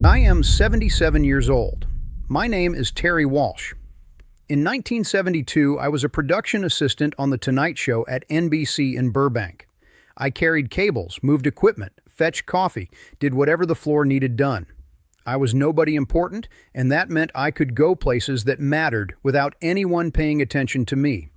I am 77 years old. My name is Terry Walsh. In 1972, I was a production assistant on The Tonight Show at NBC in Burbank. I carried cables, moved equipment, fetched coffee, did whatever the floor needed done. I was nobody important, and that meant I could go places that mattered without anyone paying attention to me.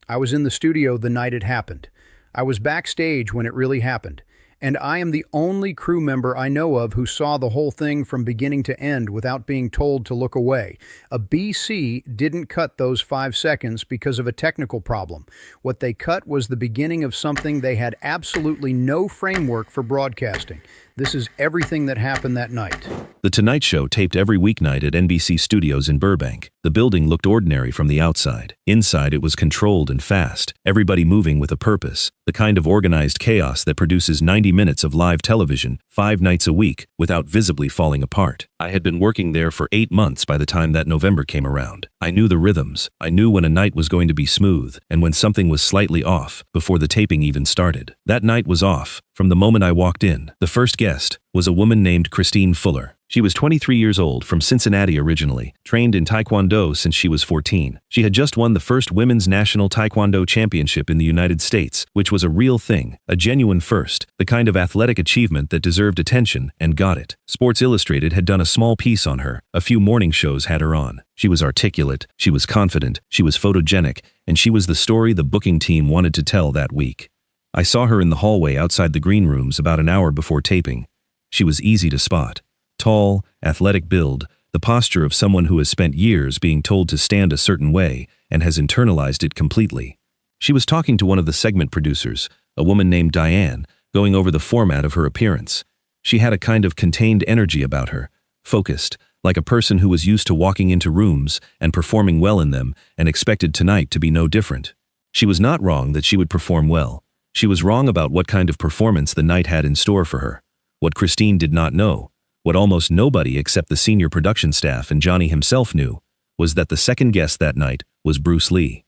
I was in the studio the night it happened. I was backstage when it really happened. And I am the only crew member I know of who saw the whole thing from beginning to end without being told to look away. A BC didn't cut those 5 seconds because of a technical problem. What they cut was the beginning of something they had absolutely no framework for broadcasting. This is everything that happened that night. The Tonight Show taped every weeknight at NBC Studios in Burbank. The building looked ordinary from the outside. Inside, it was controlled and fast, everybody moving with a purpose, the kind of organized chaos that produces 90 minutes of live television, 5 nights a week, without visibly falling apart. I had been working there for 8 months by the time that November came around. I knew the rhythms. I knew when a night was going to be smooth, and when something was slightly off, before the taping even started. That night was off. From the moment I walked in, the first guest was a woman named Christine Fuller. She was 23 years old, from Cincinnati originally, trained in Taekwondo since she was 14. She had just won the first Women's National Taekwondo Championship in the United States, which was a real thing, a genuine first, the kind of athletic achievement that deserved attention, and got it. Sports Illustrated had done a small piece on her. A few morning shows had her on. She was articulate, she was confident, she was photogenic, and she was the story the booking team wanted to tell that week. I saw her in the hallway outside the green rooms about an hour before taping. She was easy to spot. Tall, athletic build, the posture of someone who has spent years being told to stand a certain way and has internalized it completely. She was talking to one of the segment producers, a woman named Diane, going over the format of her appearance. She had a kind of contained energy about her, focused, like a person who was used to walking into rooms and performing well in them and expected tonight to be no different. She was not wrong that she would perform well. She was wrong about what kind of performance the night had in store for her. What Christine did not know, what almost nobody except the senior production staff and Johnny himself knew, was that the second guest that night was Bruce Lee.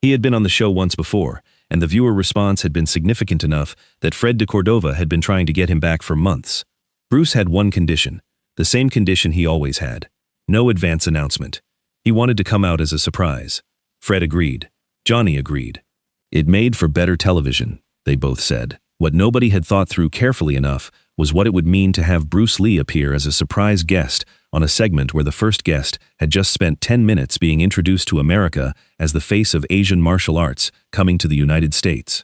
He had been on the show once before, and the viewer response had been significant enough that Fred de Cordova had been trying to get him back for months. Bruce had one condition, the same condition he always had: no advance announcement. He wanted to come out as a surprise. Fred agreed. Johnny agreed. It made for better television, they both said. What nobody had thought through carefully enough was what it would mean to have Bruce Lee appear as a surprise guest on a segment where the first guest had just spent 10 minutes being introduced to America as the face of Asian martial arts coming to the United States.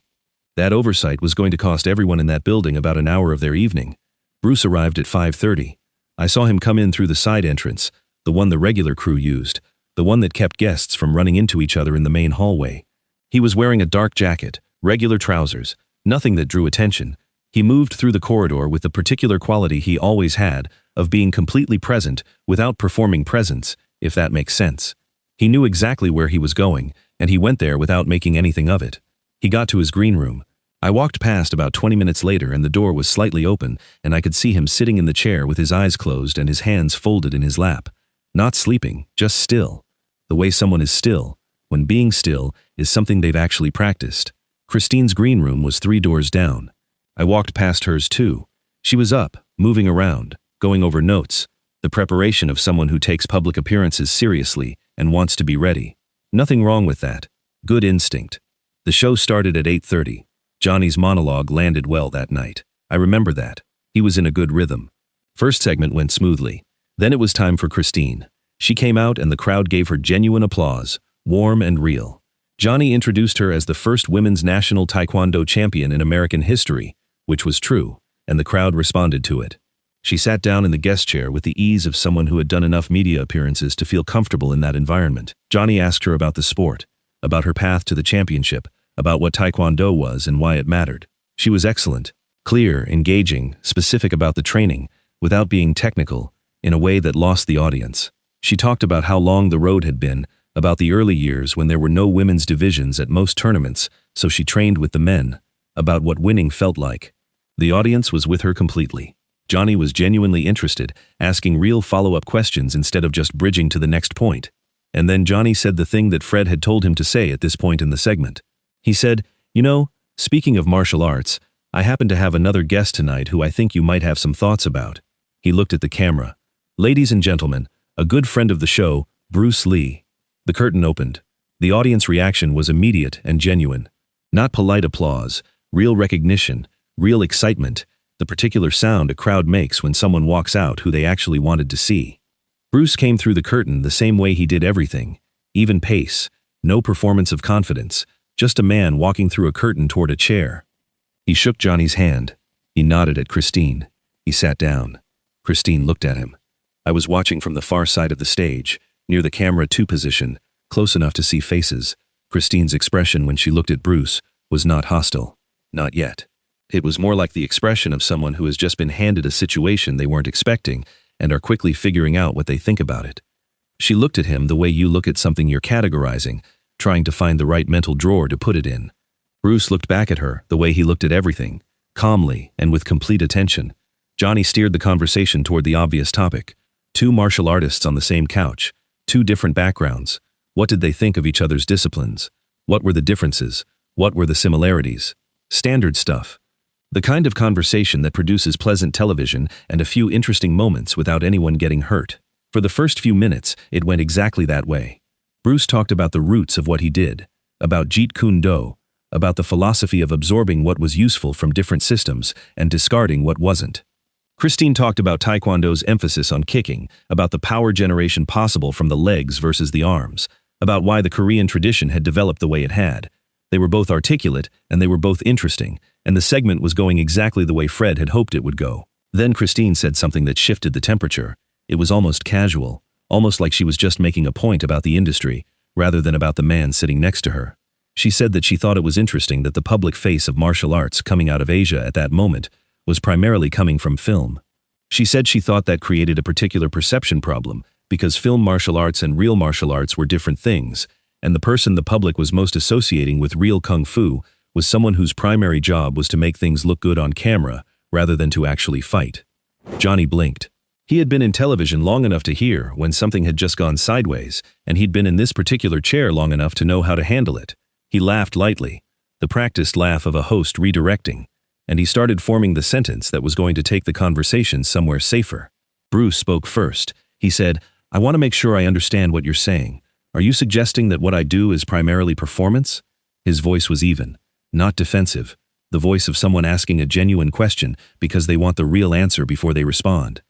That oversight was going to cost everyone in that building about an hour of their evening. Bruce arrived at 5:30. I saw him come in through the side entrance, the one the regular crew used, the one that kept guests from running into each other in the main hallway. He was wearing a dark jacket, regular trousers, nothing that drew attention. He moved through the corridor with the particular quality he always had of being completely present without performing presence, if that makes sense. He knew exactly where he was going, and he went there without making anything of it. He got to his green room. I walked past about 20 minutes later, and the door was slightly open, and I could see him sitting in the chair with his eyes closed and his hands folded in his lap. Not sleeping, just still. The way someone is still, when being still, is something they've actually practiced. Christine's green room was 3 doors down. I walked past hers too. She was up, moving around, going over notes, the preparation of someone who takes public appearances seriously and wants to be ready. Nothing wrong with that. Good instinct. The show started at 8:30. Johnny's monologue landed well that night. I remember that. He was in a good rhythm. First segment went smoothly. Then it was time for Christine. She came out and the crowd gave her genuine applause, warm and real. Johnny introduced her as the first women's national Taekwondo champion in American history, which was true, and the crowd responded to it. She sat down in the guest chair with the ease of someone who had done enough media appearances to feel comfortable in that environment. Johnny asked her about the sport, about her path to the championship, about what Taekwondo was and why it mattered. She was excellent, clear, engaging, specific about the training, without being technical, in a way that lost the audience. She talked about how long the road had been, about the early years when there were no women's divisions at most tournaments, so she trained with the men, about what winning felt like. The audience was with her completely. Johnny was genuinely interested, asking real follow-up questions instead of just bridging to the next point. And then Johnny said the thing that Fred had told him to say at this point in the segment. He said, "You know, speaking of martial arts, I happen to have another guest tonight who I think you might have some thoughts about." He looked at the camera. Ladies and gentlemen, a good friend of the show, Bruce Lee. The curtain opened. The audience reaction was immediate and genuine. Not polite applause, real recognition, real excitement, the particular sound a crowd makes when someone walks out who they actually wanted to see. Bruce came through the curtain the same way he did everything. Even pace, no performance of confidence, just a man walking through a curtain toward a chair. He shook Johnny's hand. He nodded at Christine. He sat down. Christine looked at him. I was watching from the far side of the stage, near the camera 2 position, close enough to see faces. Christine's expression when she looked at Bruce was not hostile. Not yet. It was more like the expression of someone who has just been handed a situation they weren't expecting and are quickly figuring out what they think about it. She looked at him the way you look at something you're categorizing, trying to find the right mental drawer to put it in. Bruce looked back at her the way he looked at everything, calmly and with complete attention. Johnny steered the conversation toward the obvious topic. 2 martial artists on the same couch, 2 different backgrounds. What did they think of each other's disciplines? What were the differences? What were the similarities? Standard stuff. The kind of conversation that produces pleasant television and a few interesting moments without anyone getting hurt. For the first few minutes, it went exactly that way. Bruce talked about the roots of what he did, about Jeet Kune Do, about the philosophy of absorbing what was useful from different systems and discarding what wasn't. Christine talked about Taekwondo's emphasis on kicking, about the power generation possible from the legs versus the arms, about why the Korean tradition had developed the way it had. They were both articulate, and they were both interesting, and the segment was going exactly the way Fred had hoped it would go. Then Christine said something that shifted the temperature. It was almost casual, almost like she was just making a point about the industry, rather than about the man sitting next to her. She said that she thought it was interesting that the public face of martial arts coming out of Asia at that moment was primarily coming from film. She said she thought that created a particular perception problem, because film martial arts and real martial arts were different things, and the person the public was most associating with real kung fu was someone whose primary job was to make things look good on camera rather than to actually fight. Johnny blinked. He had been in television long enough to hear when something had just gone sideways, and he'd been in this particular chair long enough to know how to handle it. He laughed lightly, the practiced laugh of a host redirecting, and he started forming the sentence that was going to take the conversation somewhere safer. Bruce spoke first. He said, I want to make sure I understand what you're saying. Are you suggesting that what I do is primarily performance? His voice was even, not defensive, the voice of someone asking a genuine question because they want the real answer before they respond.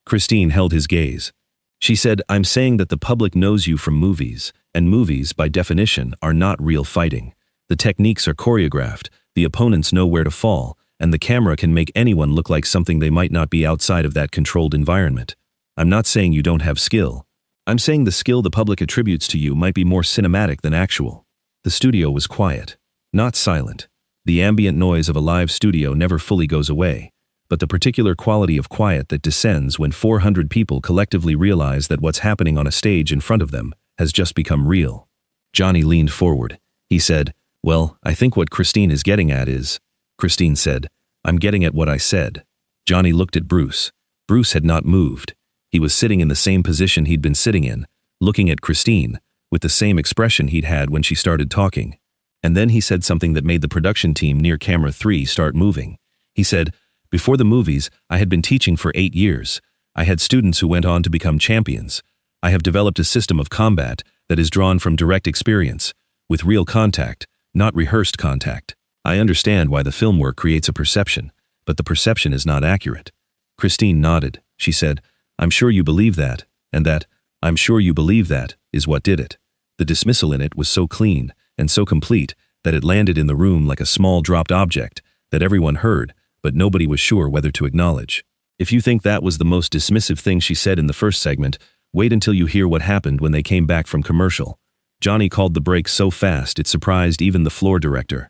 Christine held his gaze. She said, I'm saying that the public knows you from movies, and movies, by definition, are not real fighting. The techniques are choreographed, the opponents know where to fall, and the camera can make anyone look like something they might not be outside of that controlled environment. I'm not saying you don't have skill. I'm saying the skill the public attributes to you might be more cinematic than actual. The studio was quiet, not silent. The ambient noise of a live studio never fully goes away, but the particular quality of quiet that descends when 400 people collectively realize that what's happening on a stage in front of them has just become real. Johnny leaned forward. He said, well, I think what Christine is getting at is... Christine said, I'm getting at what I said. Johnny looked at Bruce. Bruce had not moved. He was sitting in the same position he'd been sitting in, looking at Christine, with the same expression he'd had when she started talking. And then he said something that made the production team near camera 3 start moving. He said, before the movies, I had been teaching for 8 years. I had students who went on to become champions. I have developed a system of combat that is drawn from direct experience, with real contact, not rehearsed contact. I understand why the film work creates a perception, but the perception is not accurate. Christine nodded. She said, I'm sure you believe that, and that, I'm sure you believe that, is what did it. The dismissal in it was so clean and so complete that it landed in the room like a small dropped object that everyone heard, but nobody was sure whether to acknowledge. If you think that was the most dismissive thing she said in the first segment, wait until you hear what happened when they came back from commercial. Johnny called the break so fast it surprised even the floor director.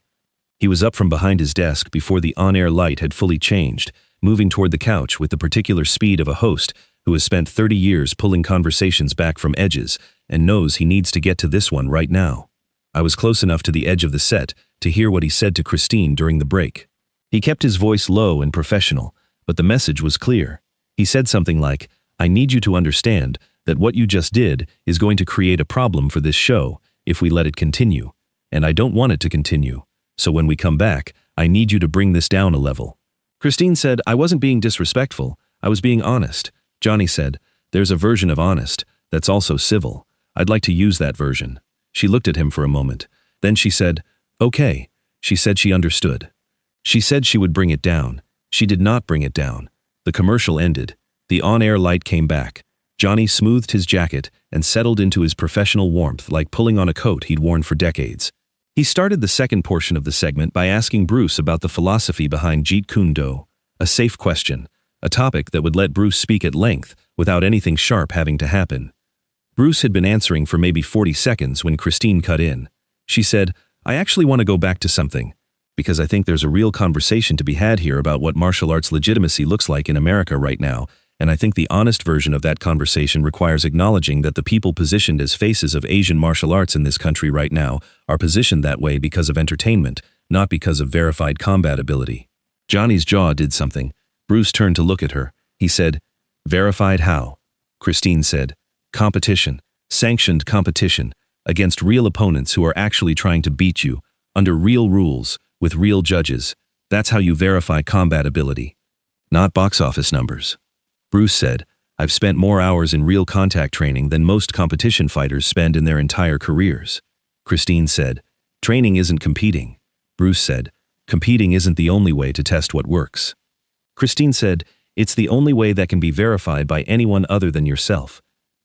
He was up from behind his desk before the on-air light had fully changed, moving toward the couch with the particular speed of a host who has spent 30 years pulling conversations back from edges and knows he needs to get to this one right now. I was close enough to the edge of the set to hear what he said to Christine during the break. He kept his voice low and professional, but the message was clear. He said something like, I need you to understand that what you just did is going to create a problem for this show if we let it continue, and I don't want it to continue. So when we come back, I need you to bring this down a level. Christine said, I wasn't being disrespectful, I was being honest. Johnny said, There's a version of honest that's also civil. I'd like to use that version. She looked at him for a moment. Then she said, okay. She said she understood. She said she would bring it down. She did not bring it down. The commercial ended. The on-air light came back. Johnny smoothed his jacket and settled into his professional warmth like pulling on a coat he'd worn for decades. He started the second portion of the segment by asking Bruce about the philosophy behind Jeet Kune Do, a safe question, a topic that would let Bruce speak at length without anything sharp having to happen. Bruce had been answering for maybe 40 seconds when Christine cut in. She said, I actually want to go back to something, because I think there's a real conversation to be had here about what martial arts legitimacy looks like in America right now, and I think the honest version of that conversation requires acknowledging that the people positioned as faces of Asian martial arts in this country right now are positioned that way because of entertainment, not because of verified combat ability. Johnny's jaw did something. Bruce turned to look at her. He said, verified how? Christine said, competition, sanctioned competition, against real opponents who are actually trying to beat you, under real rules, with real judges. That's how you verify combat ability. Not box office numbers. Bruce said, I've spent more hours in real contact training than most competition fighters spend in their entire careers. Christine said, training isn't competing. Bruce said, competing isn't the only way to test what works. Christine said, it's the only way that can be verified by anyone other than yourself.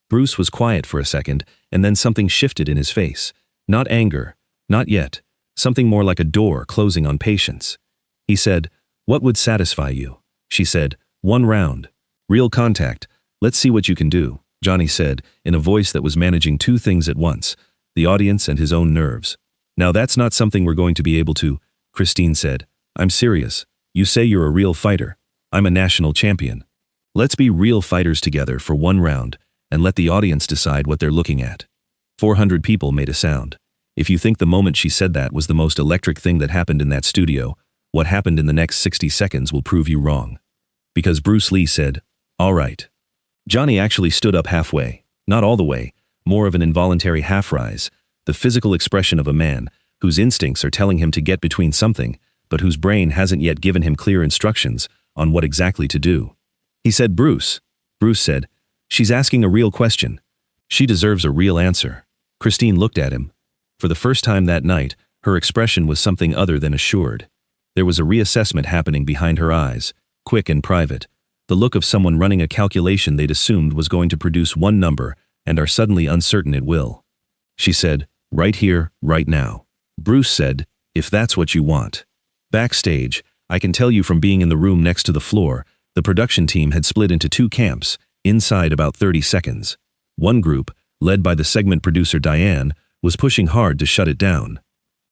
Bruce was quiet for a second, and then something shifted in his face. Not anger, not yet. Something more like a door closing on patience. He said, what would satisfy you? She said, 1 round. Real contact. Let's see what you can do, Johnny said, in a voice that was managing 2 things at once, the audience and his own nerves. Now that's not something we're going to be able to, Christine said. I'm serious. You say you're a real fighter. I'm a national champion. Let's be real fighters together for 1 round, and let the audience decide what they're looking at. 400 people made a sound. If you think the moment she said that was the most electric thing that happened in that studio, what happened in the next 60 seconds will prove you wrong. Because Bruce Lee said, all right. Johnny actually stood up halfway, not all the way, more of an involuntary half-rise, the physical expression of a man whose instincts are telling him to get between something, but whose brain hasn't yet given him clear instructions on what exactly to do. He said, Bruce. Bruce said, she's asking a real question. She deserves a real answer. Christine looked at him. For the first time that night, her expression was something other than assured. There was a reassessment happening behind her eyes, quick and private, the look of someone running a calculation they'd assumed was going to produce 1 number and are suddenly uncertain it will. She said, right here, right now. Bruce said, if that's what you want. Backstage, I can tell you from being in the room next to the floor, the production team had split into 2 camps, inside about 30 seconds. One group, led by the segment producer Diane, was pushing hard to shut it down.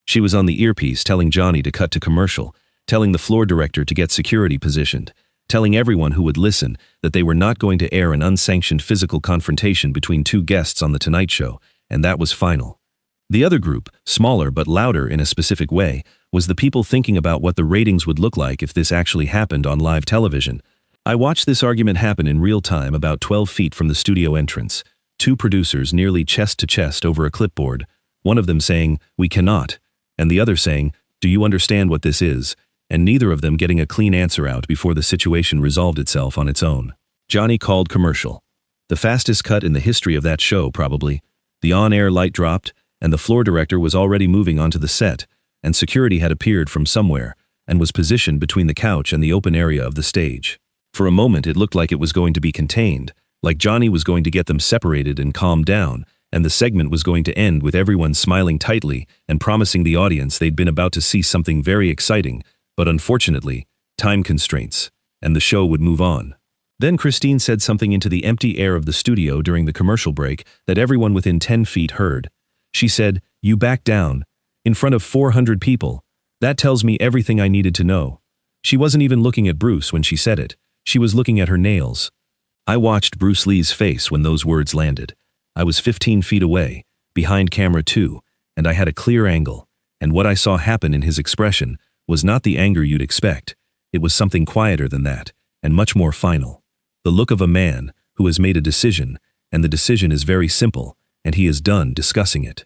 She was on the earpiece telling Johnny to cut to commercial, telling the floor director to get security positioned, telling everyone who would listen that they were not going to air an unsanctioned physical confrontation between 2 guests on The Tonight Show, and that was final. The other group, smaller but louder in a specific way, was the people thinking about what the ratings would look like if this actually happened on live television. I watched this argument happen in real time about 12 feet from the studio entrance, 2 producers nearly chest to chest over a clipboard, one of them saying, we cannot, and the other saying, do you understand what this is? And neither of them getting a clean answer out before the situation resolved itself on its own. Johnny called commercial. The fastest cut in the history of that show, probably. The on-air light dropped, and the floor director was already moving onto the set, and security had appeared from somewhere, and was positioned between the couch and the open area of the stage. For a moment it looked like it was going to be contained, like Johnny was going to get them separated and calmed down, and the segment was going to end with everyone smiling tightly and promising the audience they'd been about to see something very exciting, but unfortunately, time constraints, and the show would move on. Then Christine said something into the empty air of the studio during the commercial break that everyone within 10 feet heard. She said, you back down, in front of 400 people. That tells me everything I needed to know. She wasn't even looking at Bruce when she said it. She was looking at her nails. I watched Bruce Lee's face when those words landed. I was 15 feet away, behind camera 2, and I had a clear angle, and what I saw happen in his expression was not the anger you'd expect. It was something quieter than that, and much more final. The look of a man who has made a decision, and the decision is very simple, and he is done discussing it.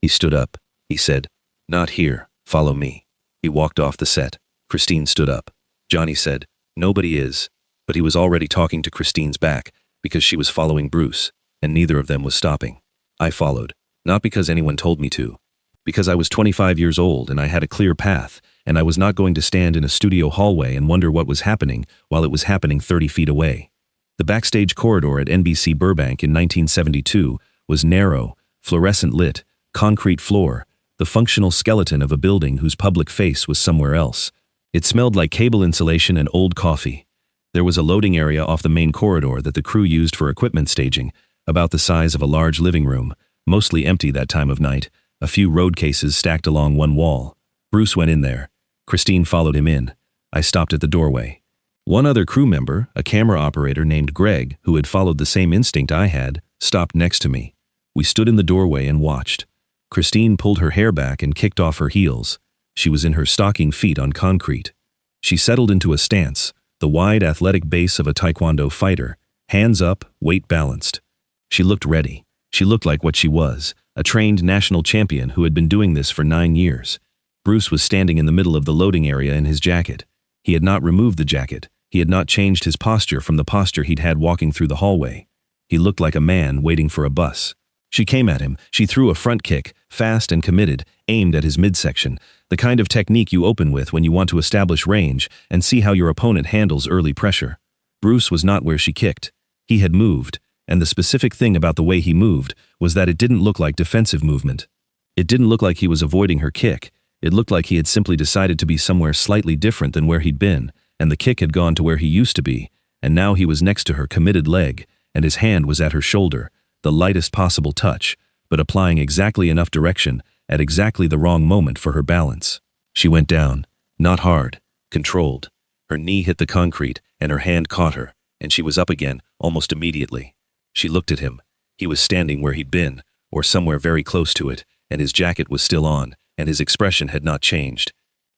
He stood up. He said, not here, follow me. He walked off the set. Christine stood up. Johnny said, nobody is. But he was already talking to Christine's back, because she was following Bruce, and neither of them was stopping. I followed, not because anyone told me to. Because I was 25 years old and I had a clear path, and I was not going to stand in a studio hallway and wonder what was happening while it was happening 30 feet away. The backstage corridor at NBC Burbank in 1972 was narrow, fluorescent lit, concrete floor, the functional skeleton of a building whose public face was somewhere else. It smelled like cable insulation and old coffee. There was a loading area off the main corridor that the crew used for equipment staging, about the size of a large living room, mostly empty that time of night, a few road cases stacked along one wall. Bruce went in there. Christine followed him in. I stopped at the doorway. One other crew member, a camera operator named Greg, who had followed the same instinct I had, stopped next to me. We stood in the doorway and watched. Christine pulled her hair back and kicked off her heels. She was in her stocking feet on concrete. She settled into a stance, the wide athletic base of a Taekwondo fighter, hands up, weight balanced. She looked ready. She looked like what she was, a trained national champion who had been doing this for 9 years. Bruce was standing in the middle of the loading area in his jacket. He had not removed the jacket. He had not changed his posture from the posture he'd had walking through the hallway. He looked like a man waiting for a bus. She came at him. She threw a front kick, fast and committed, aimed at his midsection, the kind of technique you open with when you want to establish range and see how your opponent handles early pressure. Bruce was not where she kicked. He had moved, and the specific thing about the way he moved was that it didn't look like defensive movement. It didn't look like he was avoiding her kick. It looked like he had simply decided to be somewhere slightly different than where he'd been, and the kick had gone to where he used to be, and now he was next to her committed leg, and his hand was at her shoulder, the lightest possible touch, but applying exactly enough direction at exactly the wrong moment for her balance. She went down, not hard, controlled. Her knee hit the concrete, and her hand caught her, and she was up again almost immediately. She looked at him. He was standing where he'd been, or somewhere very close to it, and his jacket was still on, and his expression had not changed.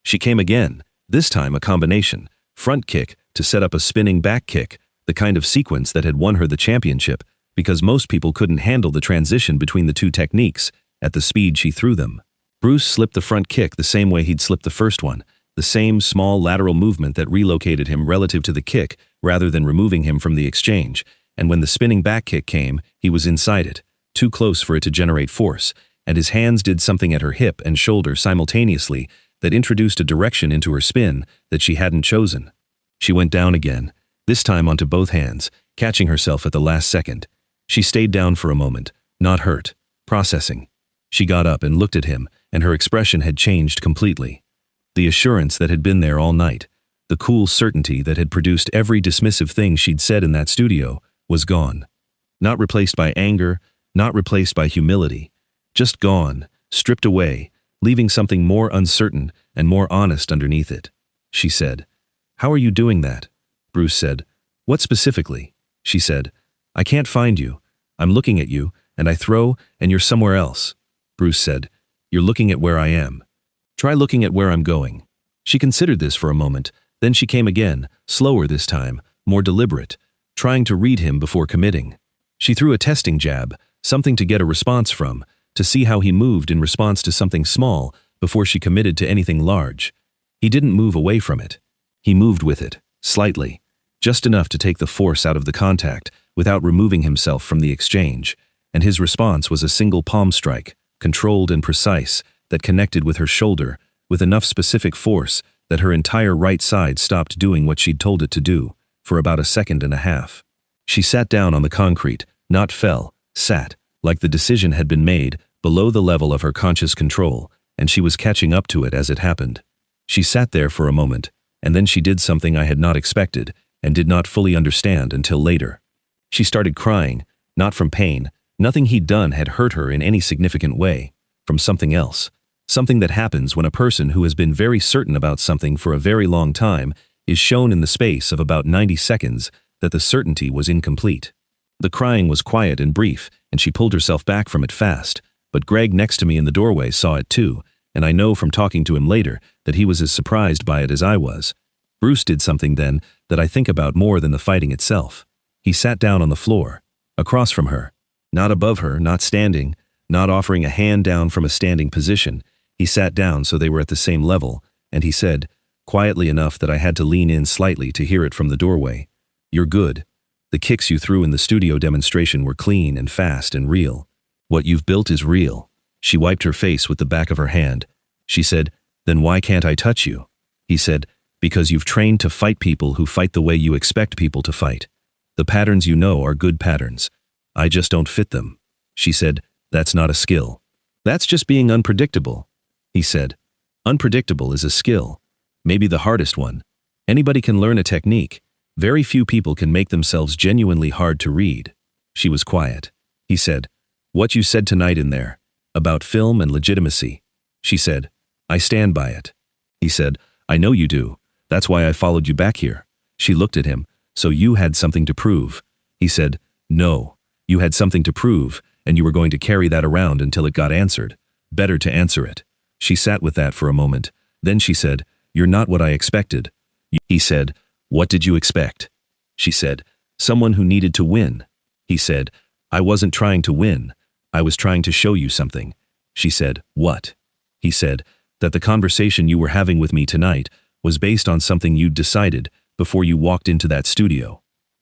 She came again, this time a combination, front kick to set up a spinning back kick, the kind of sequence that had won her the championship, because most people couldn't handle the transition between the two techniques at the speed she threw them. Bruce slipped the front kick the same way he'd slipped the first one, the same small lateral movement that relocated him relative to the kick rather than removing him from the exchange, and when the spinning back kick came, he was inside it, too close for it to generate force, and his hands did something at her hip and shoulder simultaneously that introduced a direction into her spin that she hadn't chosen. She went down again, this time onto both hands, catching herself at the last second. She stayed down for a moment, not hurt, processing. She got up and looked at him, and her expression had changed completely. The assurance that had been there all night, the cool certainty that had produced every dismissive thing she'd said in that studio, was gone. Not replaced by anger, not replaced by humility. Just gone, stripped away, leaving something more uncertain and more honest underneath it. She said, "How are you doing that?" Bruce said, "What specifically?" She said, "I can't find you. I'm looking at you, and I throw, and you're somewhere else." Bruce said, "You're looking at where I am. Try looking at where I'm going." She considered this for a moment, then she came again, slower this time, more deliberate, trying to read him before committing. She threw a testing jab, something to get a response from, to see how he moved in response to something small before she committed to anything large. He didn't move away from it. He moved with it, slightly, just enough to take the force out of the contact without removing himself from the exchange, and his response was a single palm strike, controlled and precise, that connected with her shoulder with enough specific force that her entire right side stopped doing what she'd told it to do, for about a second and a half. She sat down on the concrete, not fell, sat, like the decision had been made, below the level of her conscious control, and she was catching up to it as it happened. She sat there for a moment, and then she did something I had not expected and did not fully understand until later. She started crying, not from pain. Nothing he'd done had hurt her in any significant way, from something else, something that happens when a person who has been very certain about something for a very long time is shown in the space of about 90 seconds that the certainty was incomplete. The crying was quiet and brief, and she pulled herself back from it fast, but Greg next to me in the doorway saw it too, and I know from talking to him later that he was as surprised by it as I was. Bruce did something then that I think about more than the fighting itself. He sat down on the floor, across from her, not above her, not standing, not offering a hand down from a standing position. He sat down so they were at the same level, and he said, quietly enough that I had to lean in slightly to hear it from the doorway, "You're good. The kicks you threw in the studio demonstration were clean and fast and real. What you've built is real. She wiped her face with the back of her hand. She said, "Then why can't I touch you?" He said, "Because you've trained to fight people who fight the way you expect people to fight. The patterns you know are good patterns. I just don't fit them." She said, "That's not a skill. That's just being unpredictable." He said, "Unpredictable is a skill. Maybe the hardest one. Anybody can learn a technique. Very few people can make themselves genuinely hard to read." She was quiet. He said, "What you said tonight in there, about film and legitimacy." She said, "I stand by it." He said, "I know you do. That's why I followed you back here." She looked at him. "So you had something to prove." He said, "No. You had something to prove, and you were going to carry that around until it got answered. Better to answer it." She sat with that for a moment. Then she said, "You're not what I expected." He said, "What did you expect?" She said, "Someone who needed to win." He said, "I wasn't trying to win. I was trying to show you something." She said, "What?" He said, "That the conversation you were having with me tonight was based on something you'd decided before you walked into that studio.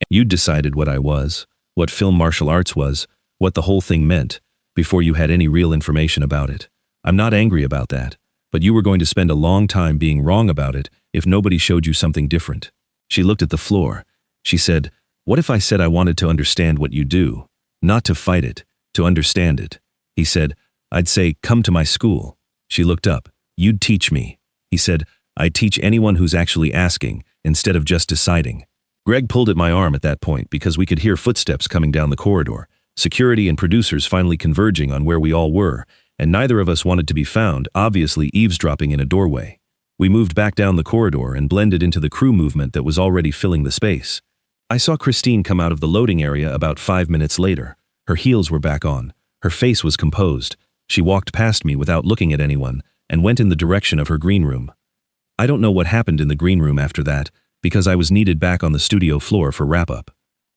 You'd decided what I was, what film martial arts was, what the whole thing meant, before you had any real information about it. I'm not angry about that, but you were going to spend a long time being wrong about it if nobody showed you something different." She looked at the floor. She said, "What if I said I wanted to understand what you do? Not to fight it, to understand it." He said, "I'd say, come to my school." She looked up. "You'd teach me." He said, "I'd teach anyone who's actually asking, instead of just deciding." Greg pulled at my arm at that point because we could hear footsteps coming down the corridor, security and producers finally converging on where we all were, and neither of us wanted to be found, obviously eavesdropping in a doorway. We moved back down the corridor and blended into the crew movement that was already filling the space. I saw Christine come out of the loading area about 5 minutes later. Her heels were back on. Her face was composed. She walked past me without looking at anyone and went in the direction of her green room. I don't know what happened in the green room after that, because I was needed back on the studio floor for wrap-up.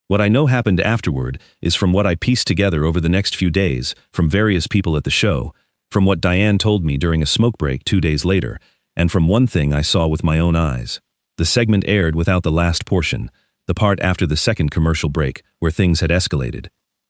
What I know happened afterward is from what I pieced together over the next few days, from various people at the show, from what Diane told me during a smoke break 2 days later, and from one thing I saw with my own eyes. The segment aired without the last portion, the part after the second commercial break, where things had escalated.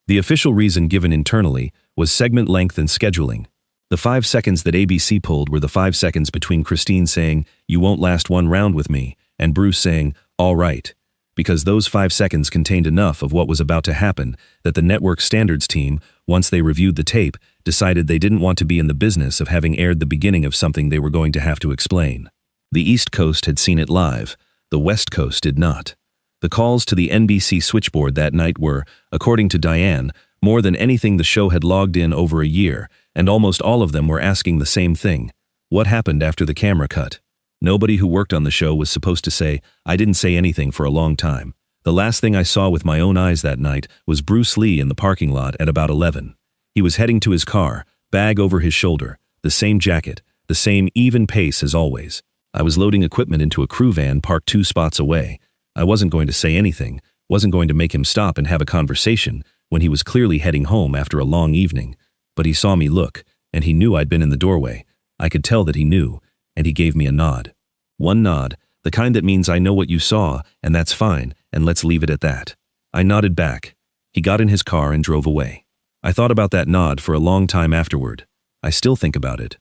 The official reason given internally was segment length and scheduling. The 5 seconds that ABC pulled were the 5 seconds between Christine saying, "You won't last one round with me," and Bruce saying, "All right," because those 5 seconds contained enough of what was about to happen that the network standards team, once they reviewed the tape, decided they didn't want to be in the business of having aired the beginning of something they were going to have to explain. The East Coast had seen it live. The West Coast did not. The calls to the NBC switchboard that night were, according to Diane, more than anything the show had logged in over a year, and almost all of them were asking the same thing. What happened after the camera cut? Nobody who worked on the show was supposed to say, "I didn't say anything for a long time." The last thing I saw with my own eyes that night was Bruce Lee in the parking lot at about 11. He was heading to his car, bag over his shoulder, the same jacket, the same even pace as always. I was loading equipment into a crew van parked 2 spots away. I wasn't going to say anything, wasn't going to make him stop and have a conversation when he was clearly heading home after a long evening. But he saw me look, and he knew I'd been in the doorway. I could tell that he knew, and he gave me a nod. One nod, the kind that means I know what you saw, and that's fine, and let's leave it at that. I nodded back. He got in his car and drove away. I thought about that nod for a long time afterward. I still think about it.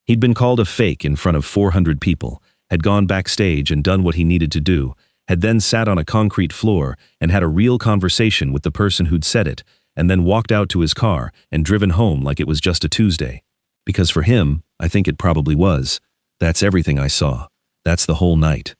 He'd been called a fake in front of 400 people, had gone backstage and done what he needed to do, had then sat on a concrete floor and had a real conversation with the person who'd said it, and then walked out to his car and driven home like it was just a Tuesday. Because for him, I think it probably was. That's everything I saw. That's the whole night.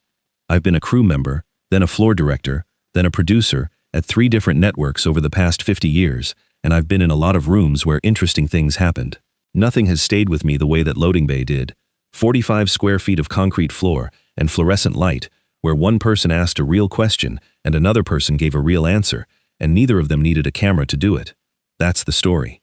I've been a crew member, then a floor director, then a producer at 3 different networks over the past 50 years, and I've been in a lot of rooms where interesting things happened. Nothing has stayed with me the way that loading bay did. 45 square feet of concrete floor and fluorescent light, where one person asked a real question and another person gave a real answer, and neither of them needed a camera to do it. That's the story.